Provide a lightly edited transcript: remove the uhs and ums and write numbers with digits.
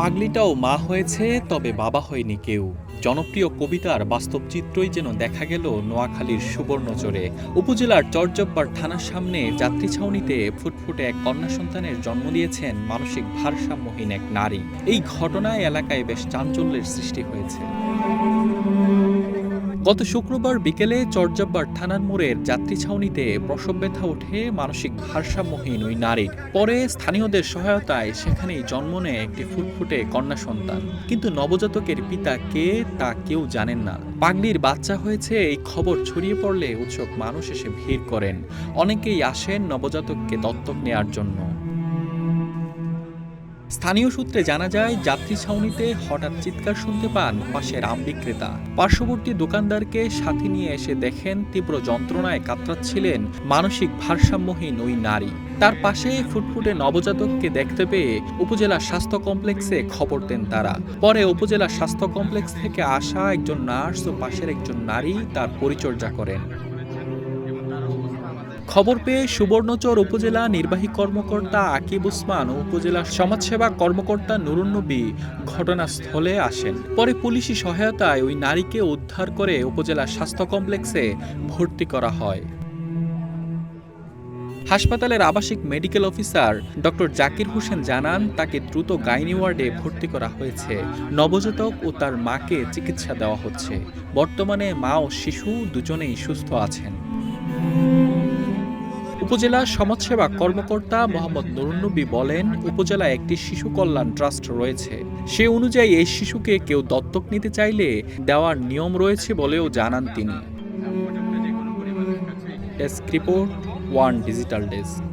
পাগলিটাও মা হয়েছে, তবে বাবা হয়নি কেউ। জনপ্রিয় কবিতার বাস্তব চিত্রই যেন দেখা গেল নোয়াখালীর সুবর্ণচরে। উপজেলার চরজব্বার থানার সামনে যাত্রী ছাউনিতে ফুটফুটে এক কন্যা সন্তানের জন্ম দিয়েছেন মানসিক ভারসাম্যহীন এক নারী। এই ঘটনায় এলাকায় বেশ চাঞ্চল্যের সৃষ্টি হয়েছে। গত শুক্রবার বিকেলে চরজব্বার থানার মোড়ের যাত্রী ছাউনিতে প্রসব ব্যথা ওঠে মানসিক ভারসাম্যহীন ওই নারীর। পরে স্থানীয়দের সহায়তায় সেখানেই জন্ম নেয় একটি ফুটফুটে কন্যা সন্তান। কিন্তু নবজাতকের পিতা কে তা কেউ জানেন না। পাগলির বাচ্চা হয়েছে এই খবর ছড়িয়ে পড়লে উৎসুক মানুষ এসে ভিড় করেন। অনেকেই আসেন নবজাতককে দত্তক নেয়ার জন্য। স্থানীয় সূত্রে জানা যায়, যাত্রী ছাউনিতে হঠাৎ চিৎকার শুনতে পান পাশের আম বিক্রেতা। পার্শ্ববর্তী দোকানদারকে সাথে নিয়ে এসে দেখেন তীব্র যন্ত্রণায় কাতরাচ্ছিলেন মানসিক ভারসাম্যহীন ওই নারী। তার পাশে ফুটফুটে নবজাতককে দেখতে পেয়ে উপজেলা স্বাস্থ্য কমপ্লেক্সে খবর দেন তারা। পরে উপজেলা স্বাস্থ্য কমপ্লেক্স থেকে আসা একজন নার্স ও পাশের একজন নারী তার পরিচর্যা করেন। খবর পেয়ে সুবর্ণচর উপজেলা নির্বাহী কর্মকর্তা আকিব উসমান ও উপজেলা সমাজসেবা কর্মকর্তা নুরুন নবী ঘটনাস্থলে আসেন। পরে পুলিশি সহায়তায় ওই নারীকে উদ্ধার করে উপজেলা স্বাস্থ্য কমপ্লেক্সে ভর্তি করা হয়। হাসপাতালের আবাসিক medical officer doctor Zakir Hossain জানান, তাকে দ্রুত গাইনি ওয়ার্ডে ভর্তি করা হয়েছে। নবজাতক ও তার মাকে চিকিৎসা দেওয়া হচ্ছে। বর্তমানে মা ও শিশু দুজনেই সুস্থ আছেন। উপজেলা সমাজসেবা কর্মকর্তা মোহাম্মদ নুরুন নবী বলেন, উপজেলায় একটি শিশু কল্যাণ ট্রাস্ট রয়েছে। সে অনুযায়ী এই শিশুকে কেউ দত্তক নিতে চাইলে দেওয়ার নিয়ম রয়েছে বলেও জানান তিনি। Desk report, one digital desk.